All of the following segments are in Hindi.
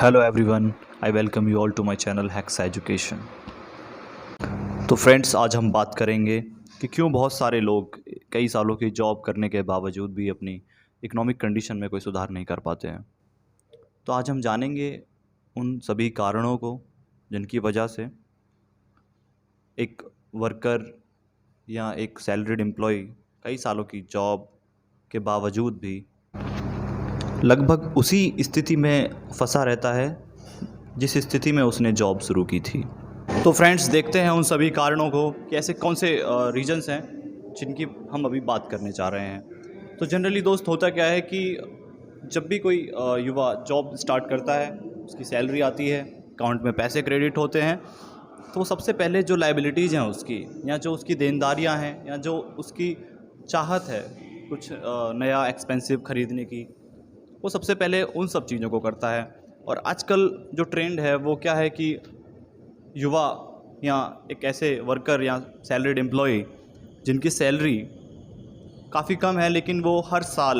Hello everyone, I welcome you all to my channel hacks education. तो फ्रेंड्स, आज हम बात करेंगे कि क्यों बहुत सारे लोग कई सालों की जॉब करने के बावजूद भी अपनी इकोनॉमिक कंडीशन में कोई सुधार नहीं कर पाते हैं। तो आज हम जानेंगे उन सभी कारणों को जिनकी वजह से एक वर्कर या एक सैलरीड एम्प्लॉय कई सालों की जॉब के बावजूद भी लगभग उसी स्थिति में फंसा रहता है जिस स्थिति में उसने जॉब शुरू की थी। तो फ्रेंड्स, देखते हैं उन सभी कारणों को कि ऐसे कौन से रीजंस हैं जिनकी हम अभी बात करने जा रहे हैं। तो जनरली दोस्त, होता क्या है कि जब भी कोई युवा जॉब स्टार्ट करता है, उसकी सैलरी आती है, अकाउंट में पैसे क्रेडिट होते हैं, तो सबसे पहले जो लायबिलिटीज़ हैं उसकी, या जो उसकी देनदारियां हैं, या जो उसकी चाहत है कुछ नया एक्सपेंसिव ख़रीदने की, वो सबसे पहले उन सब चीज़ों को करता है। और आजकल जो ट्रेंड है वो क्या है कि युवा या एक ऐसे वर्कर या सैलरीड एम्प्लॉय जिनकी सैलरी काफ़ी कम है, लेकिन वो हर साल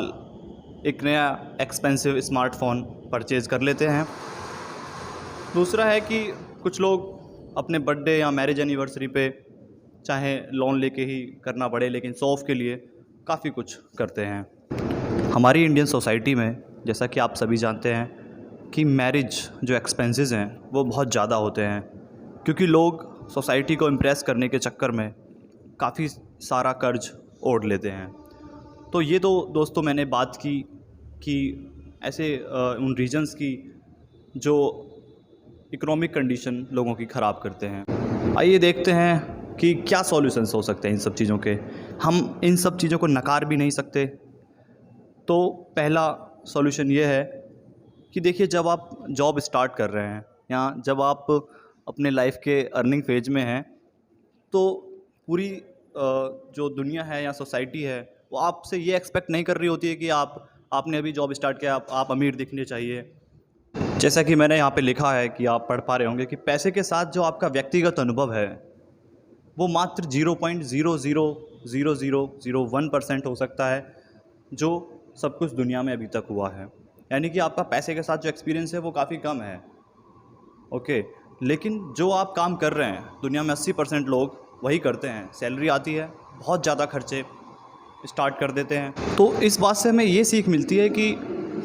एक नया एक्सपेंसिव स्मार्टफोन परचेज़ कर लेते हैं। दूसरा है कि कुछ लोग अपने बर्थडे या मैरिज एनिवर्सरी पे चाहे लोन लेके ही करना पड़े, लेकिन शो ऑफ के लिए काफ़ी कुछ करते हैं। हमारी इंडियन सोसाइटी में, जैसा कि आप सभी जानते हैं, कि मैरिज जो एक्सपेंसेस हैं वो बहुत ज़्यादा होते हैं, क्योंकि लोग सोसाइटी को इम्प्रेस करने के चक्कर में काफ़ी सारा कर्ज ओढ़ लेते हैं। तो ये तो दोस्तों मैंने बात की कि ऐसे उन रीजंस की जो इकोनॉमिक कंडीशन लोगों की ख़राब करते हैं। आइए देखते हैं कि क्या सॉल्यूशंस हो सकते हैं इन सब चीज़ों के। हम इन सब चीज़ों को नकार भी नहीं सकते। तो पहला सॉल्यूशन ये है कि देखिए, जब आप जॉब स्टार्ट कर रहे हैं या जब आप अपने लाइफ के अर्निंग फेज में हैं, तो पूरी जो दुनिया है या सोसाइटी है वो आपसे ये एक्सपेक्ट नहीं कर रही होती है कि आपने अभी जॉब स्टार्ट किया, आप अमीर दिखने चाहिए। जैसा कि मैंने यहाँ पे लिखा है कि आप पढ़ पा रहे होंगे कि पैसे के साथ जो आपका व्यक्तिगत अनुभव है वो मात्र 0.0000001% हो सकता है, जो सब कुछ दुनिया में अभी तक हुआ है। यानी कि आपका पैसे के साथ जो एक्सपीरियंस है वो काफ़ी कम है, ओके। लेकिन जो आप काम कर रहे हैं, दुनिया में 80% लोग वही करते हैं। सैलरी आती है, बहुत ज़्यादा खर्चे स्टार्ट कर देते हैं। तो इस बात से हमें ये सीख मिलती है कि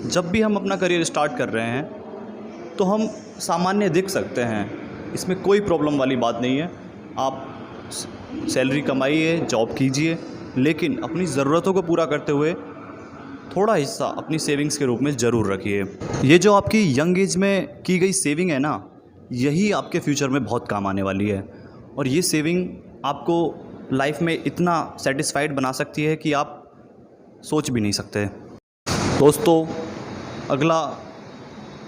जब भी हम अपना करियर स्टार्ट कर रहे हैं तो हम सामान्य दिख सकते हैं, इसमें कोई प्रॉब्लम वाली बात नहीं है। आप सैलरी कमाइए, जॉब कीजिए, लेकिन अपनी ज़रूरतों को पूरा करते हुए थोड़ा हिस्सा अपनी सेविंग्स के रूप में ज़रूर रखिए। ये जो आपकी यंग एज में की गई सेविंग है ना, यही आपके फ्यूचर में बहुत काम आने वाली है। और ये सेविंग आपको लाइफ में इतना सेटिस्फाइड बना सकती है कि आप सोच भी नहीं सकते। दोस्तों, अगला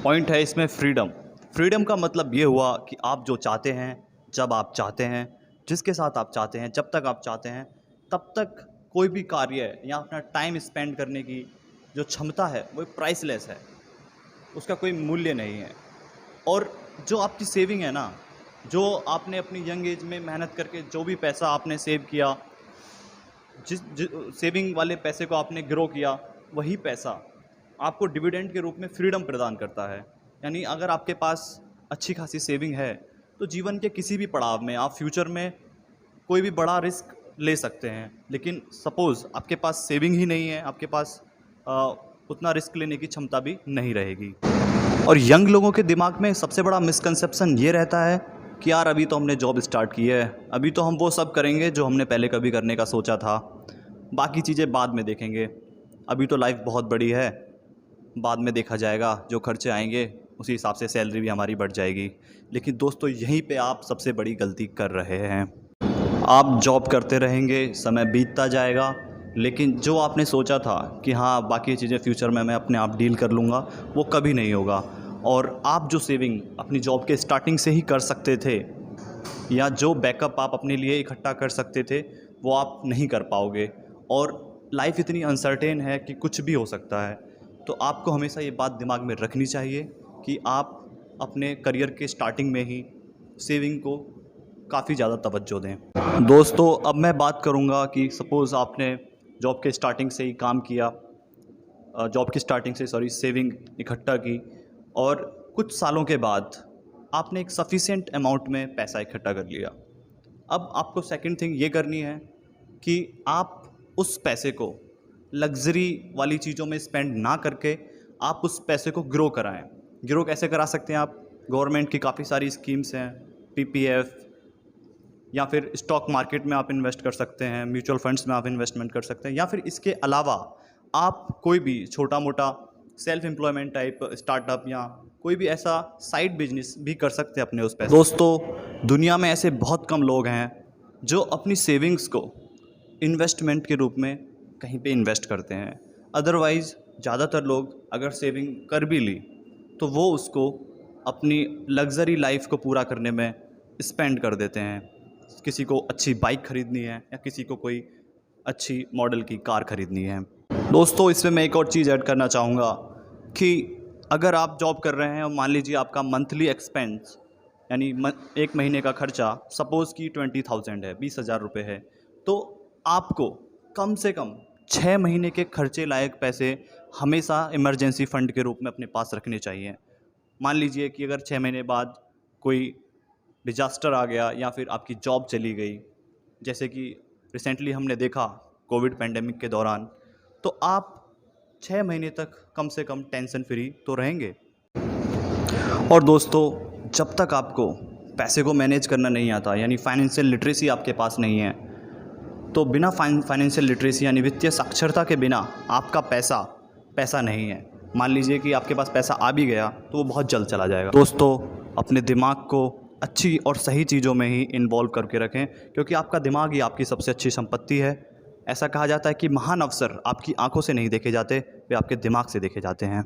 पॉइंट है इसमें फ्रीडम। फ्रीडम का मतलब ये हुआ कि आप जो चाहते हैं, जब आप चाहते हैं, जिसके साथ आप चाहते हैं, जब तक आप चाहते हैं, तब तक कोई भी कार्य या अपना टाइम स्पेंड करने की जो क्षमता है वो प्राइसलेस है, उसका कोई मूल्य नहीं है। और जो आपकी सेविंग है ना, जो आपने अपनी यंग एज में मेहनत करके जो भी पैसा आपने सेव किया, जिस सेविंग वाले पैसे को आपने ग्रो किया, वही पैसा आपको डिविडेंड के रूप में फ्रीडम प्रदान करता है। यानी अगर आपके पास अच्छी खासी सेविंग है तो जीवन के किसी भी पड़ाव में आप फ्यूचर में कोई भी बड़ा रिस्क ले सकते हैं। लेकिन सपोज़ आपके पास सेविंग ही नहीं है, आपके पास उतना रिस्क लेने की क्षमता भी नहीं रहेगी। और यंग लोगों के दिमाग में सबसे बड़ा मिसकंसेप्शन ये रहता है कि यार, अभी तो हमने जॉब स्टार्ट की है, अभी तो हम वो सब करेंगे जो हमने पहले कभी करने का सोचा था, बाकी चीज़ें बाद में देखेंगे, अभी तो लाइफ बहुत बड़ी है, बाद में देखा जाएगा, जो खर्चे आएंगे उसी हिसाब से सैलरी भी हमारी बढ़ जाएगी। लेकिन दोस्तों, यहीं पे आप सबसे बड़ी गलती कर रहे हैं। आप जॉब करते रहेंगे, समय बीतता जाएगा, लेकिन जो आपने सोचा था कि हाँ, बाकी चीज़ें फ्यूचर में मैं अपने आप डील कर लूँगा, वो कभी नहीं होगा। और आप जो सेविंग अपनी जॉब के स्टार्टिंग से ही कर सकते थे, या जो बैकअप आप अपने लिए इकट्ठा कर सकते थे, वो आप नहीं कर पाओगे। और लाइफ इतनी अनसर्टेन है कि कुछ भी हो सकता है। तो आपको हमेशा ये बात दिमाग में रखनी चाहिए कि आप अपने करियर के स्टार्टिंग में ही सेविंग को काफ़ी ज़्यादा तवज्जो दें। दोस्तों, अब मैं बात करूँगा कि सपोज़ आपने जॉब के स्टार्टिंग से ही काम किया, जॉब की स्टार्टिंग से सेविंग इकट्ठा की, और कुछ सालों के बाद आपने एक सफिशिएंट अमाउंट में पैसा इकट्ठा कर लिया। अब आपको सेकंड थिंग ये करनी है कि आप उस पैसे को लग्ज़री वाली चीज़ों में स्पेंड ना करके आप उस पैसे को ग्रो कराएं। ग्रो कैसे करा सकते हैं आप? गवर्नमेंट की काफ़ी सारी स्कीम्स हैं, पीपीएफ, या फिर स्टॉक मार्केट में आप इन्वेस्ट कर सकते हैं, म्यूचुअल फंड्स में आप इन्वेस्टमेंट कर सकते हैं, या फिर इसके अलावा आप कोई भी छोटा मोटा सेल्फ एम्प्लॉयमेंट टाइप स्टार्टअप या कोई भी ऐसा साइड बिजनेस भी कर सकते हैं अपने उस पैसे। दोस्तों, दुनिया में ऐसे बहुत कम लोग हैं जो अपनी सेविंग्स को इन्वेस्टमेंट के रूप में कहीं पे इन्वेस्ट करते हैं। अदरवाइज़ ज़्यादातर लोग अगर सेविंग कर भी ली तो वो उसको अपनी लग्ज़री लाइफ को पूरा करने में स्पेंड कर देते हैं। किसी को अच्छी बाइक ख़रीदनी है या किसी को कोई अच्छी मॉडल की कार ख़रीदनी है। दोस्तों, इसमें मैं एक और चीज़ ऐड करना चाहूँगा कि अगर आप जॉब कर रहे हैं और मान लीजिए आपका मंथली एक्सपेंस यानी एक महीने का खर्चा सपोज़ कि 20,000 है, 20,000 रुपये है, तो आपको कम से कम 6 महीने के खर्चे लायक पैसे हमेशा इमरजेंसी फ़ंड के रूप में अपने पास रखने चाहिए। मान लीजिए कि अगर 6 महीने बाद कोई डिजास्टर आ गया या फिर आपकी जॉब चली गई, जैसे कि रिसेंटली हमने देखा कोविड पैंडेमिक के दौरान, तो आप 6 महीने तक कम से कम टेंशन फ्री तो रहेंगे। और दोस्तों, जब तक आपको पैसे को मैनेज करना नहीं आता यानी फाइनेंशियल लिटरेसी आपके पास नहीं है, तो बिना फाइनेंशियल लिटरेसी यानी वित्तीय साक्षरता के बिना आपका पैसा नहीं है। मान लीजिए कि आपके पास पैसा आ भी गया तो वो बहुत जल्द चला जाएगा। दोस्तों, अपने दिमाग को अच्छी और सही चीज़ों में ही इन्वॉल्व करके रखें, क्योंकि आपका दिमाग ही आपकी सबसे अच्छी संपत्ति है। ऐसा कहा जाता है कि महान अवसर आपकी आंखों से नहीं देखे जाते, वे आपके दिमाग से देखे जाते हैं।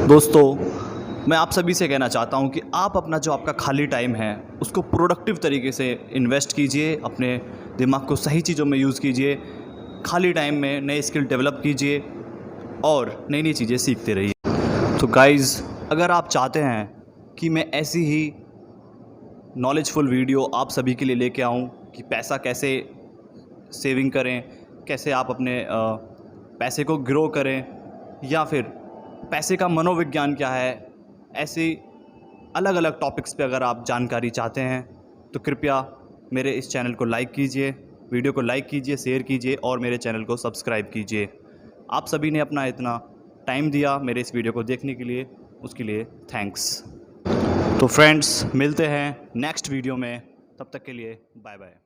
दोस्तों, मैं आप सभी से कहना चाहता हूं कि आप अपना जो आपका खाली टाइम है उसको प्रोडक्टिव तरीके से इन्वेस्ट कीजिए, अपने दिमाग को सही चीज़ों में यूज़ कीजिए, खाली टाइम में नए स्किल डेवलप कीजिए और नई नई चीज़ें सीखते रहिए। तो गाइज़, अगर आप चाहते हैं कि मैं ऐसी ही नॉलेजफुल वीडियो आप सभी के लिए लेके आऊँ कि पैसा कैसे सेविंग करें, कैसे आप अपने पैसे को ग्रो करें, या फिर पैसे का मनोविज्ञान क्या है, ऐसी अलग अलग टॉपिक्स पे अगर आप जानकारी चाहते हैं तो कृपया मेरे इस चैनल को लाइक कीजिए, वीडियो को लाइक कीजिए, शेयर कीजिए और मेरे चैनल को सब्सक्राइब कीजिए। आप सभी ने अपना इतना टाइम दिया मेरे इस वीडियो को देखने के लिए, उसके लिए थैंक्स। तो फ्रेंड्स, मिलते हैं नेक्स्ट वीडियो में, तब तक के लिए बाय बाय।